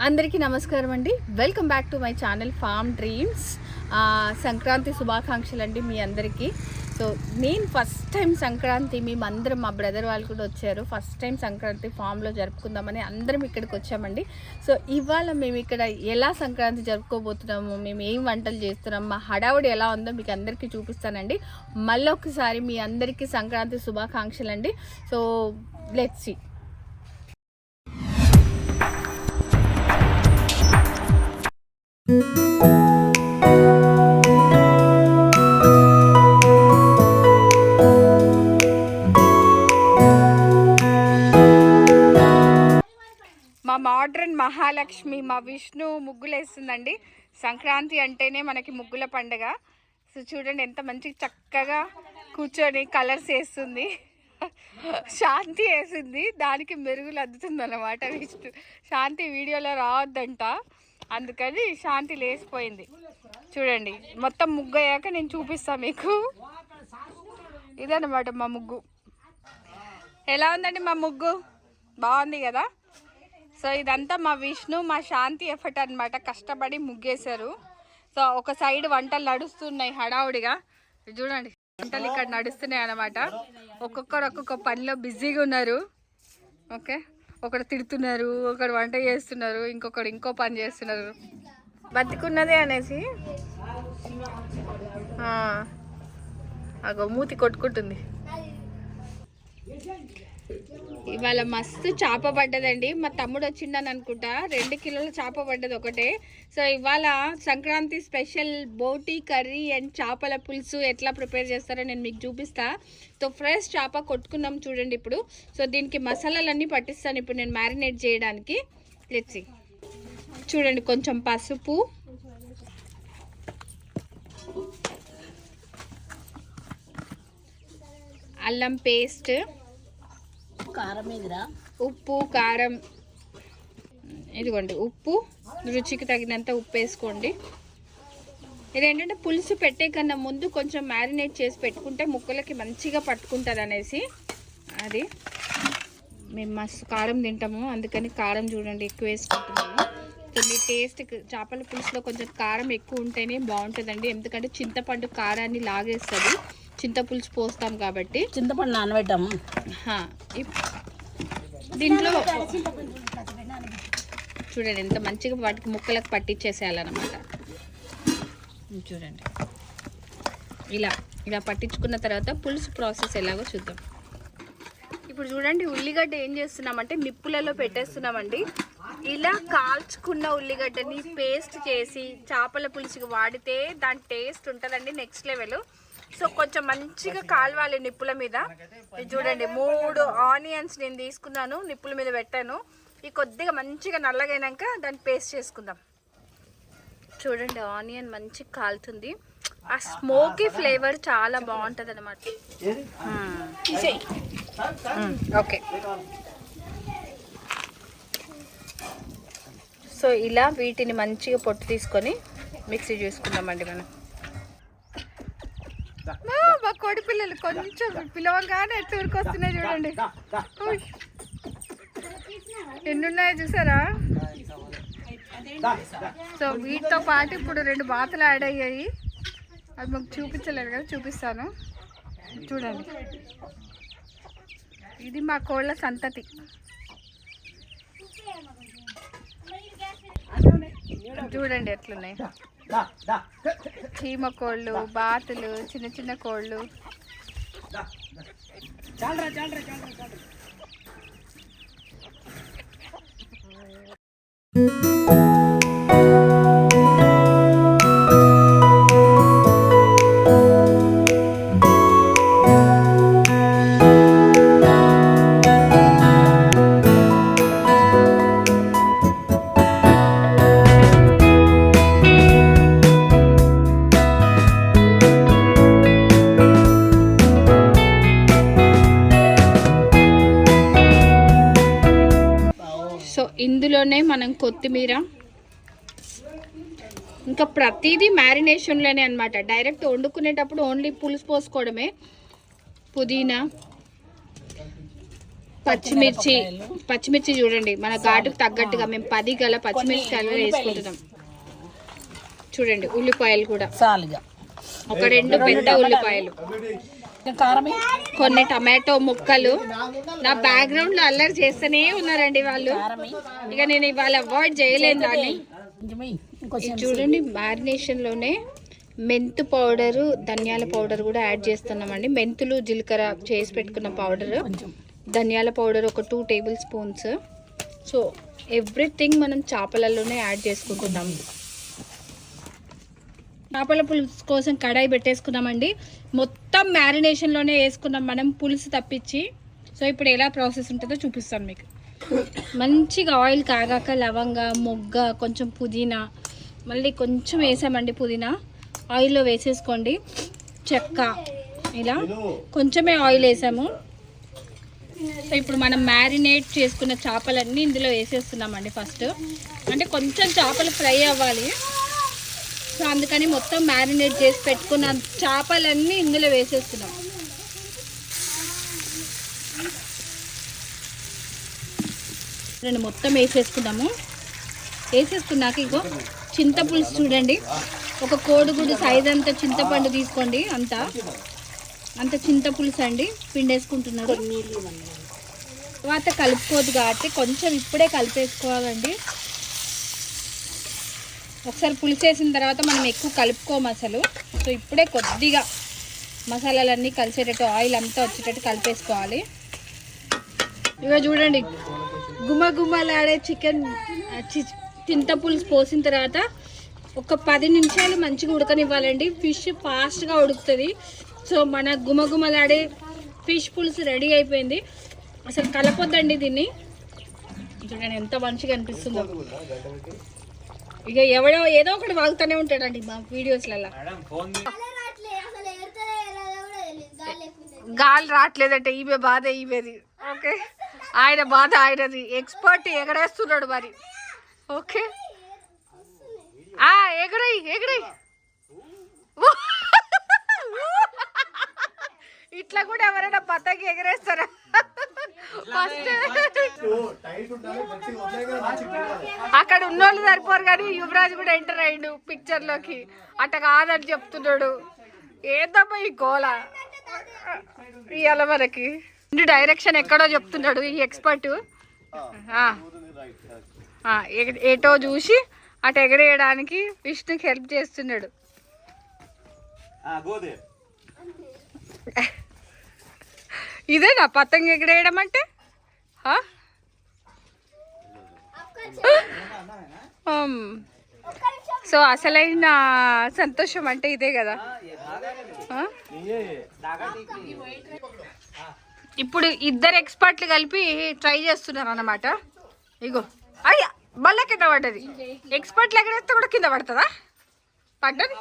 అందరికీ నమస్కారం అండి. Welcome back to my channel farm dreams. Sankranti శుభాకాంక్షలు అండి మీ అందరికీ. సో నేను ఫస్ట్ టైం సంక్రాంతి మేమందరం మా బ్రదర్ వాళ్ళు కూడా వచ్చారు. ఫస్ట్ టైం సంక్రాంతి ఫామ్లో జరుపుకుందామని అందరం ఇక్కడికి వచ్చామండి. సో ఇవాళ మేము ఇక్కడ ఎలా సంక్రాంతి జరుపుకోబోతున్నాము, మేము ఏం వంటలు చేస్తున్నాం, మా హడావుడి ఎలా ఉందో మీకు అందరికీ చూపిస్తానండి. మళ్ళీ ఒకసారి మీ అందరికీ సంక్రాంతి శుభాకాంక్షలు అండి. So let's see. మా మోడ్రన్ మహాలక్ష్మి మా విష్ణు ముగ్గులు వేస్తుందండి. సంక్రాంతి అంటేనే మనకి ముగ్గుల పండుగ. సో చూడండి ఎంత మంచి చక్కగా కూర్చొని కలర్స్ వేస్తుంది. శాంతి వేసింది, దానికి మెరుగులు అద్దుతుంది అన్నమాట. విష్ణు శాంతి వీడియోలో రావద్దంట, అందుకని శాంతి లేసిపోయింది. చూడండి మొత్తం ముగ్గు అయ్యాక నేను చూపిస్తాను మీకు. ఇదన్నమాట మా ముగ్గు. ఎలా ఉందండి మా ముగ్గు? బాగుంది కదా. సో ఇదంతా మా విష్ణు మా శాంతి ఎఫర్ట్ అనమాట. కష్టపడి ముగ్గేశారు. సో ఒక సైడ్ వంటలు నడుస్తున్నాయి హడావుడిగా. చూడండి వంటలు ఇక్కడ నడుస్తున్నాయి అన్నమాట. ఒక్కొక్కరు ఒక్కొక్క పనిలో బిజీగా ఉన్నారు. ఓకే, ఒకడు తిడుతున్నారు, ఒకడు వంట చేస్తున్నారు, ఇంకొకడు ఇంకో పని చేస్తున్నారు. బతికున్నదే అనేసి అగో మూతి కొట్టుకుంటుంది. ఇవాళ మస్తు చేప పడ్డదండి. మా తమ్ముడు వచ్చిండని అనుకుంటా 2 కిలోల చేప పడ్డది ఒకటే. సో ఇవాళ Sankranti special boti curry and చేపల పులుసు ఎట్లా ప్రిపేర్ చేస్తారో నేను మీకు చూపిస్తా. సో ఫ్రెష్ చేప కొట్టుకున్నాం చూడండి ఇప్పుడు. సో దీనికి మసాలాలన్నీ పట్టిస్తాను ఇప్పుడు నేను మ్యారినేట్ చేయడానికి. Let's see. చూడండి కొంచెం పసుపు, అల్లం పేస్ట్, ఉప్పు, కారం, ఇదిగోండి ఉప్పు, రుచికి తగినంత ఉప్పు వేసుకోండి. ఇదేంటంటే పులుసు పెట్టే కన్నా ముందు కొంచెం మ్యారినేట్ చేసి పెట్టుకుంటే ముక్కలకి మంచిగా పట్టుకుంటుంది అనేసి. అది మేము మస్తు కారం తింటాము, అందుకని కారం చూడండి ఎక్కువ వేసుకుంటున్నాము. సో మీ టేస్ట్ చేపల పులుసులో కొంచెం కారం ఎక్కువ ఉంటేనే బాగుంటుందండి. ఎందుకంటే చింతపండు కారాన్ని లాగేస్తుంది, చింతపులుసు పోస్తాం కాబట్టి. చింతపండు నానబెట్టాము. దీంట్లో చూడండి ఎంత మంచిగా వాటికి ముక్కలకు పట్టించేసేయాలన్నమాట. చూడండి ఇలా ఇలా పట్టించుకున్న తర్వాత పులుసు ప్రాసెస్ ఎలాగో చూద్దాం. ఇప్పుడు చూడండి ఉల్లిగడ్డ ఏం చేస్తున్నామంటే నిప్పులలో పెట్టేస్తున్నామండి. ఇలా కాల్చుకున్న ఉల్లిగడ్డని పేస్ట్ చేసి చేపల పులుసుకి వాడితే దాని టేస్ట్ ఉంటుందండి నెక్స్ట్ లెవెల్. సో కొంచెం మంచిగా కాలవాలి నిప్పుల మీద. చూడండి 3 ఆనియన్స్ నేను తీసుకున్నాను, నిప్పుల మీద పెట్టాను. ఈ కొద్దిగా మంచిగా నల్లగైనాక దాన్ని పేస్ట్ చేసుకుందాం. చూడండి ఆనియన్ మంచిగా కాలుతుంది. ఆ స్మోకీ ఫ్లేవర్ చాలా బాగుంటుంది అన్నమాట. ఓకే, సో ఇలా వీటిని మంచిగా పొట్టు తీసుకొని మిక్సీ చేసుకుందామండి మనం. మా కోడి పిల్లలు కొంచెం పిలవగానే ఎట్లా ఊరికొస్తున్నాయి చూడండి. ఎన్నున్నాయో చూసారా. సో వీటితో పాటు ఇప్పుడు 2 బాతులు యాడ్ అయ్యాయి. అది మాకు చూపించలేదు కదా, చూపిస్తాను చూడండి. ఇది మా కోళ్ళ సంతతి. చూడండి ఎట్లున్నాయి చీమ కోళ్ళు, బాతులు, చిన్న చిన్న కోళ్ళు. ఇందులోనే మనం కొత్తిమీర, ఇంకా ప్రతిదీ మ్యారినేషన్లోనే అనమాట. డైరెక్ట్ వండుకునేటప్పుడు ఓన్లీ పులుసు పోసుకోవడమే. పుదీనా, పచ్చిమిర్చి చూడండి మన ఘాటుకు తగ్గట్టుగా మేము 10 గల పచ్చిమిరపకాయలు వేసుకుంటున్నాం. చూడండి ఉల్లిపాయలు కూడా ఒక 2 పెద్ద ఉల్లిపాయలు, కొన్ని టమాటో ముక్కలు. నా బ్యాక్గ్రౌండ్ లో అల్లరి చేస్తూనే ఉన్నారండి వాళ్ళు, ఇక నేను ఇవాళ అవాయిడ్ చేయలేను దాన్ని. చూడండి మ్యారినేషన్ లోనే మెంతు పౌడరు, ధనియాల పౌడర్ కూడా యాడ్ చేస్తున్నామండి. మెంతులు జీలకర్ర చేసి పెట్టుకున్న పౌడర్, ధనియాల పౌడర్ ఒక 2 టేబుల్ స్పూన్స్. సో ఎవ్రీథింగ్ మనం చేపలలోనే యాడ్ చేసుకుంటున్నాము. చేపల పులుసు కోసం కడాయి పెట్టేసుకున్నామండి. మొత్తం మ్యారినేషన్లోనే వేసుకున్నాం మనం పులుసు తప్పించి. సో ఇప్పుడు ఎలా ప్రాసెస్ ఉంటుందో చూపిస్తాను మీకు. మంచిగా ఆయిల్ కాగాక లవంగ, మొగ్గ, కొంచెం పుదీనా, మళ్ళీ కొంచెం వేసామండి పుదీనా. ఆయిల్లో వేసేసుకోండి. చెక్క, ఇలా కొంచెమే ఆయిల్ వేసాము. సో ఇప్పుడు మనం మ్యారినేట్ చేసుకున్న చేపలన్నీ ఇందులో వేసేస్తున్నామండి. ఫస్ట్ అంటే కొంచెం చేపలు ఫ్రై అవ్వాలి, సో అందుకని మొత్తం మ్యారినేట్ చేసి పెట్టుకున్న చేపలన్నీ ఇందులో వేసేస్తున్నాం. మొత్తం వేసేసుకున్నాము. వేసేసుకున్నాక ఇగో చింతపులుసు చూడండి, ఒక కోడిగుడ్డు సైజ్ అంత చింతపండు తీసుకోండి. అంత చింతపులుసు అండి పిండేసుకుంటున్నారు. తర్వాత కలుపుకోదు కాబట్టి కొంచెం ఇప్పుడే కలిపేసుకోవాలండి. ఒకసారి పులుసు వేసిన తర్వాత మనం ఎక్కువ కలుపుకోము అసలు. సో ఇప్పుడే కొద్దిగా మసాలాలన్నీ కలిసేటట్టు, ఆయిల్ అంతా వచ్చేటట్టు కలిపేసుకోవాలి. ఇక చూడండి గుమగుమలాడే చికెన్ చింతపులుసు పోసిన తర్వాత ఒక 10 నిమిషాలు మంచిగా ఉడకనివ్వాలండి. ఫిష్ ఫాస్ట్గా ఉడుకుతుంది. సో మన గుమగుమలాడే ఫిష్ పులుసు రెడీ అయిపోయింది. అసలు కలపొద్దండి దీన్ని. చూడండి ఎంత మంచిగా అనిపిస్తుందో. ఇక ఎవడో ఏదో ఒకటి వాగుతూనే ఉంటాడండి మా వీడియోస్లలో. గాలి రావట్లేదంటే ఈమె బాధ ఈమెది. ఓకే, ఆయన బాధ ఆయనది. ఎక్స్పర్ట్ ఎగరేస్తున్నాడు మరి. ఓకే ఎగరై ఇట్లా కూడా ఎవరైనా పతంగి ఎగరేస్తారా? ఫస్ట్ అక్కడ ఉన్నోళ్ళు సరిపోరు కానీ యువరాజ్ కూడా ఎంటర్ అయ్యిండు పిక్చర్ లోకి. అట్ట కాదని చెప్తున్నాడు. ఏదమ్మా ఈ గోల ఇవాళ మనకి. డైరెక్షన్ ఎక్కడో చెప్తున్నాడు ఈ ఎక్స్పర్ట్. ఏటో చూసి అటు ఎగరేయడానికి విష్ణుకి హెల్ప్ చేస్తున్నాడు. ఇదేనా పతంగ ఎగరేయడం అంటే? సో అసలైన సంతోషం అంటే ఇదే కదా. ఇప్పుడు ఇద్దరు ఎక్స్పర్ట్లు కలిపి ట్రై చేస్తున్నారు అన్నమాట. ఇగో అయ్యా మళ్ళా కింద పడ్డది. ఎక్స్పర్ట్లు ఎక్కడేస్తే కూడా కింద పడుతుందా? పడ్డది.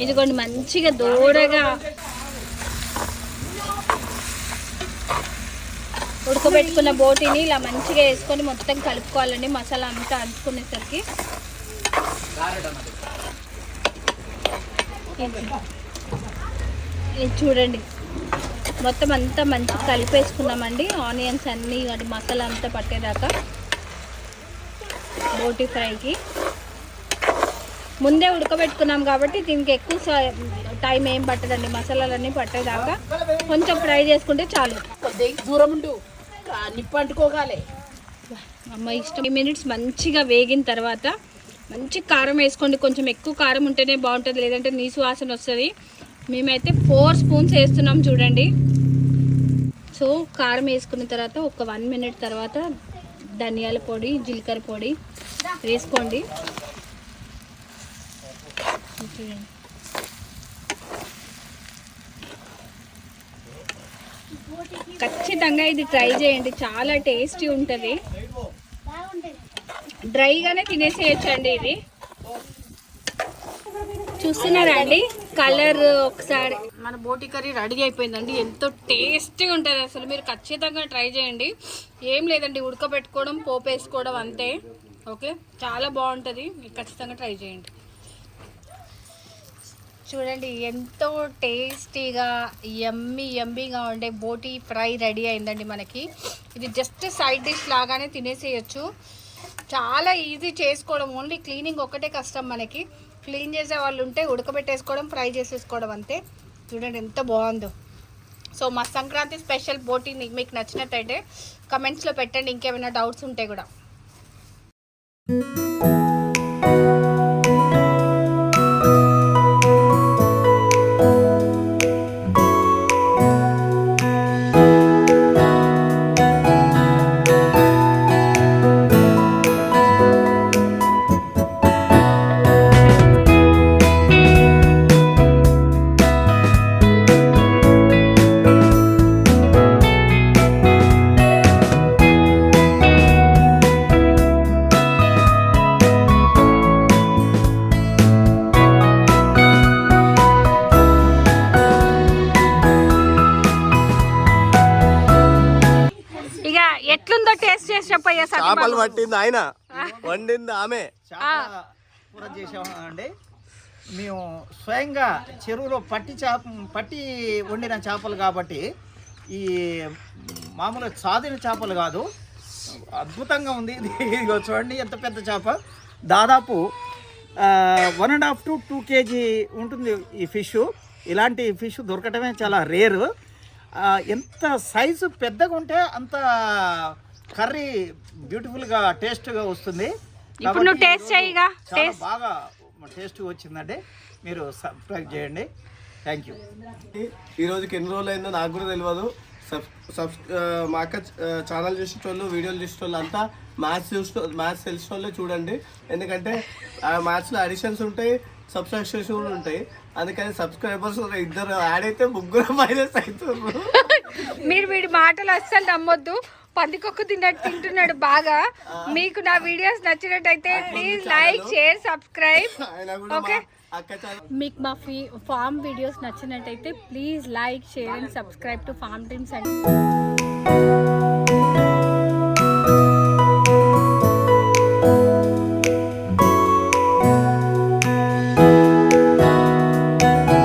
ఇదిగోండి మంచిగా దూరగా ఉడకబెట్టుకున్న బోటిని ఇలా మంచిగా వేసుకొని మొత్తం కలుపుకోవాలండి. మసాలా అంతా అంటుకునేసరికి ఇది చూడండి మొత్తం అంతా మంచిగా కలిపేసుకున్నామండి. ఆనియన్స్ అన్నీ వాటి మసాలా అంతా పట్టేదాకా. బోటి ఫ్రైకి ముందే ఉడకబెట్టుకున్నాం కాబట్టి దీనికి ఎక్కువ టైం ఏం పట్టదండి. మసాలాలన్నీ పట్టేదాకా కొంచెం ఫ్రై చేసుకుంటే చాలు. దూరం ఉండు, నిప్పు అంటుకోగాలి. అమ్మ ఇష్టం. 3 మినిట్స్ మంచిగా వేగిన తర్వాత మంచి కారం వేసుకోండి. కొంచెం ఎక్కువ కారం ఉంటేనే బాగుంటుంది, లేదంటే నీసు వాసన వస్తుంది. మేమైతే 4 స్పూన్స్ వేస్తున్నాం చూడండి. సో కారం వేసుకున్న తర్వాత ఒక 1 మినిట్ తర్వాత ధనియాల పొడి, జీలకర్ర పొడి వేసుకోండి. ఖచ్చితంగా ఇది ట్రై చేయండి, చాలా టేస్టీ ఉంటుంది. డ్రైగానే తినేసేయచ్చండి ఇది. చూస్తున్నారా అండి కలర్ ఒకసారి. మన బోటి కర్రీ రెడీ అయిపోయిందండి. ఎంతో టేస్టీగా ఉంటుంది అసలు. మీరు ఖచ్చితంగా ట్రై చేయండి. ఏం లేదండి, ఉడకబెట్టుకోవడం, పోపు వేసుకోవడం అంతే. ఓకే, చాలా బాగుంటుంది. మీరు ఖచ్చితంగా ట్రై చేయండి. చూడండి ఎంతో టేస్టీగా యమ్మీగా ఉండే బోటి ఫ్రై రెడీ అయిందండి మనకి. ఇది జస్ట్ సైడ్ డిష్ లాగానే తినేసేయచ్చు. చాలా ఈజీ చేసుకోవడం. ఓన్లీ క్లీనింగ్ ఒక్కటే కష్టం మనకి. క్లీన్ చేసే వాళ్ళు ఉంటే ఉడకబెట్టేసుకోవడం, ఫ్రై చేసేసుకోవడం అంతే. చూడండి ఎంత బాగుందో. సో మా సంక్రాంతి స్పెషల్ బోటి మీకు నచ్చినట్టయితే కమెంట్స్లో పెట్టండి. ఇంకేమైనా డౌట్స్ ఉంటే కూడా. ఎట్లుందో టేస్ట్ చేసి చెప్పయ్యా. చేపలు పట్టింది ఆయన, వండింది ఆమె. కూర చేసామండి మేము స్వయంగా చెరువులో పట్టి వండిన చేపలు కాబట్టి ఈ మామూలు సాదిన చేపలు కాదు. అద్భుతంగా ఉంది. ఇదిగో చూడండి ఎంత పెద్ద చేప. దాదాపు 1.5 to 2 kg ఉంటుంది ఈ ఫిష్. ఇలాంటి ఫిష్ దొరకటమే చాలా రేరు. ఎంత సైజు పెద్దగా ఉంటే అంత కర్రీ బ్యూటిఫుల్గా టేస్ట్గా వస్తుంది. ఇప్పుడు నువ్వు టేస్ట్ చేయగా చాలా బాగా టేస్ట్గా వచ్చిందండి. మీరు సబ్స్క్రైబ్ చేయండి. Thank you. ఈ రోజుకి ఎన్ని రోజులు అయిందో నాకు కూడా తెలియదు. మా అక్క ఛానల్ చూసేటోళ్ళు, వీడియోలు చూసేటోళ్ళు అంతా మ్యాథ్స్ తెలిసిన వాళ్ళే చూడండి. ఎందుకంటే మ్యాథ్స్లో అడిషన్స్ ఉంటాయి, సబ్స్ట్రాక్షన్స్ కూడా ఉంటాయి. అందుకని సబ్స్క్రైబర్స్ ఇద్దరు యాడ్ అయితే 3 మైనస్ అవుతున్నారు. మీరు వీడి మాటలు అస్సలు నమ్మొద్దు. పందికొక్కు తింటున్నాడు బాగా. మీకు నా వీడియోస్ నచ్చినట్టయితే please like, share, subscribe. Okay, మీకు మా ఫార్మ్ వీడియోస్ నచ్చినట్టయితే please like, share and subscribe to farm dreams and